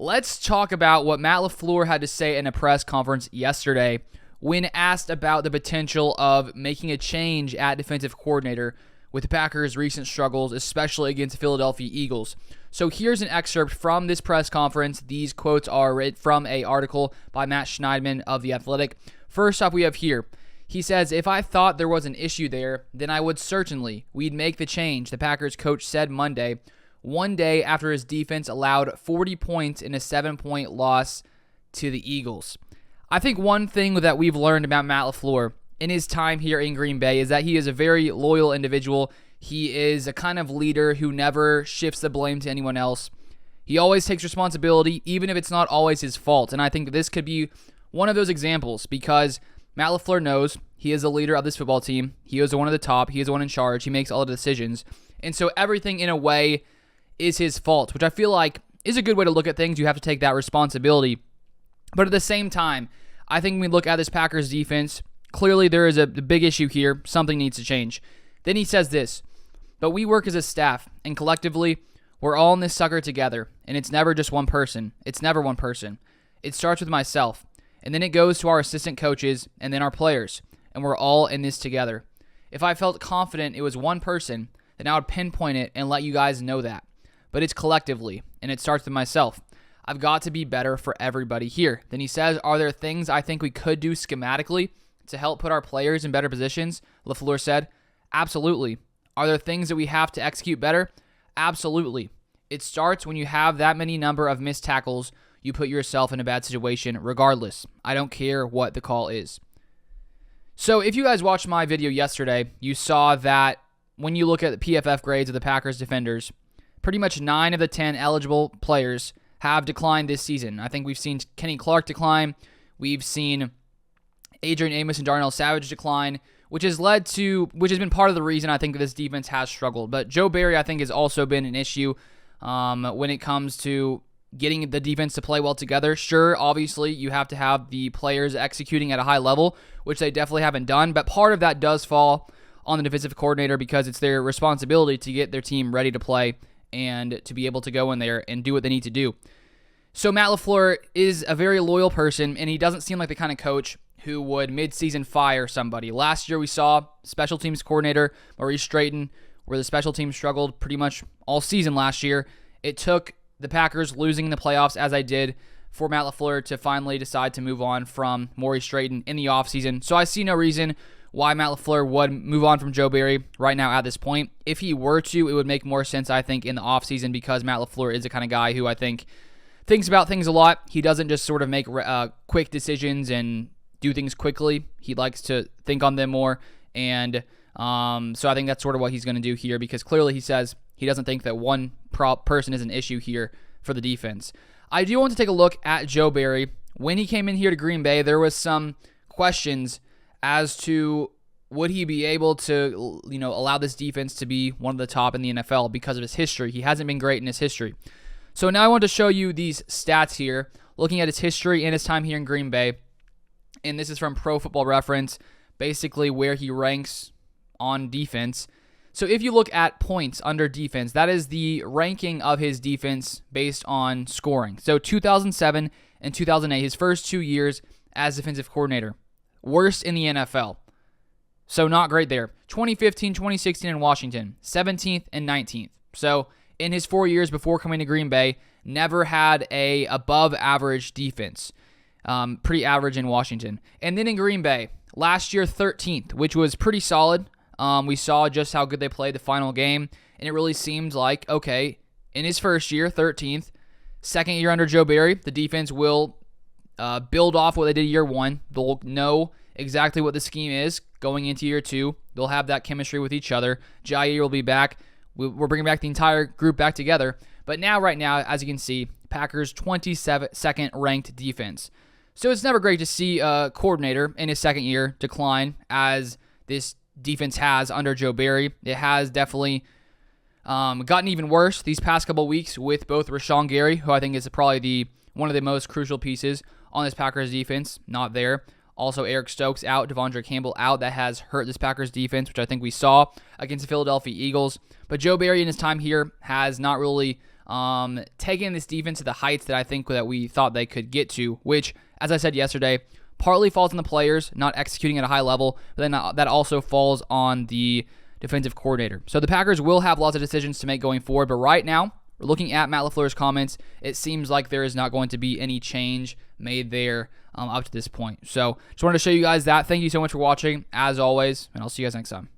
Let's talk about what Matt LaFleur had to say in a press conference yesterday when asked about the potential of making a change at defensive coordinator with the Packers' recent struggles, especially against the Philadelphia Eagles. So here's an excerpt from this press conference. These quotes are read from an article by Matt Schneidman of The Athletic. First off, we have here, he says, "If I thought there was an issue there, then I would certainly. We'd make the change," the Packers coach said Monday, one day after his defense allowed 40 points in a 7-point loss to the Eagles. I think one thing that we've learned about Matt LaFleur in his time here in Green Bay is that he is a very loyal individual. He is a kind of leader who never shifts the blame to anyone else. He always takes responsibility, even if it's not always his fault. And I think that this could be one of those examples because Matt LaFleur knows he is the leader of this football team. He is the one at the top. He is the one in charge. He makes all the decisions. And so everything, in a way, is his fault, which I feel like is a good way to look at things. You have to take that responsibility. But at the same time, I think when we look at this Packers defense, clearly there is a big issue here. Something needs to change. Then he says this, "But we work as a staff, and collectively, we're all in this sucker together, and it's never just one person. It's never one person. It starts with myself, and then it goes to our assistant coaches, and then our players, and we're all in this together. If I felt confident it was one person, then I would pinpoint it and let you guys know that. But it's collectively, and it starts with myself. I've got to be better for everybody here." Then he says, "Are there things I think we could do schematically to help put our players in better positions?" LaFleur said, "Absolutely. Are there things that we have to execute better? Absolutely. It starts when you have that many number of missed tackles, you put yourself in a bad situation regardless. I don't care what the call is." So if you guys watched my video yesterday, you saw that when you look at the PFF grades of the Packers defenders, pretty much 9 of the 10 eligible players have declined this season. I think we've seen Kenny Clark decline. We've seen Adrian Amos and Darnell Savage decline, which has been part of the reason I think that this defense has struggled. But Joe Barry, I think, has also been an issue when it comes to getting the defense to play well together. Sure, obviously, you have to have the players executing at a high level, which they definitely haven't done. But part of that does fall on the defensive coordinator because it's their responsibility to get their team ready to play and to be able to go in there and do what they need to do. So Matt LaFleur is a very loyal person, and he doesn't seem like the kind of coach who would mid-season fire somebody. Last year we saw special teams coordinator Maurice Strayton, where the special teams struggled pretty much all season last year. It took the Packers losing in the playoffs, as I did, for Matt LaFleur to finally decide to move on from Maurice Strayton in the offseason. So I see no reason why Matt LaFleur would move on from Joe Barry right now at this point. If he were to, it would make more sense, I think, in the offseason because Matt LaFleur is the kind of guy who I think thinks about things a lot. He doesn't just sort of make quick decisions and do things quickly. He likes to think on them more. And so I think that's sort of what he's going to do here because clearly he says he doesn't think that one person is an issue here for the defense. I do want to take a look at Joe Barry. When he came in here to Green Bay, there was some questions as to would he be able to, allow this defense to be one of the top in the NFL because of his history. He hasn't been great in his history. So now I want to show you these stats here, looking at his history and his time here in Green Bay. And this is from Pro Football Reference, basically where he ranks on defense. So if you look at points under defense, that is the ranking of his defense based on scoring. So 2007 and 2008, his first 2 years as defensive coordinator. Worst in the NFL. So not great there. 2015, 2016 in Washington, 17th and 19th. So in his 4 years before coming to Green Bay, never had a above average defense. Pretty average in Washington. And then in Green Bay, last year 13th, which was pretty solid. We saw just how good they played the final game, and it really seemed like, okay, in his first year, 13th, second year under Joe Barry, the defense will build off what they did year one. They'll know exactly what the scheme is going into year two. They'll have that chemistry with each other. Jair will be back. We're bringing back the entire group back together. But now, right now, as you can see, Packers 22nd ranked defense. So it's never great to see a coordinator in his second year decline as this defense has under Joe Barry. It has definitely gotten even worse these past couple of weeks with both Rashawn Gary, who I think is probably one of the most crucial pieces on this Packers defense, not there. Also, Eric Stokes out, Devondre Campbell out. That has hurt this Packers defense, which I think we saw against the Philadelphia Eagles. But Joe Barry in his time here has not really taking this defense to the heights that I think that we thought they could get to, which, as I said yesterday, partly falls on the players not executing at a high level, but then that also falls on the defensive coordinator. So the Packers will have lots of decisions to make going forward, but right now, looking at Matt LaFleur's comments, it seems like there is not going to be any change made there up to this point. So just wanted to show you guys that. Thank you so much for watching, as always, and I'll see you guys next time.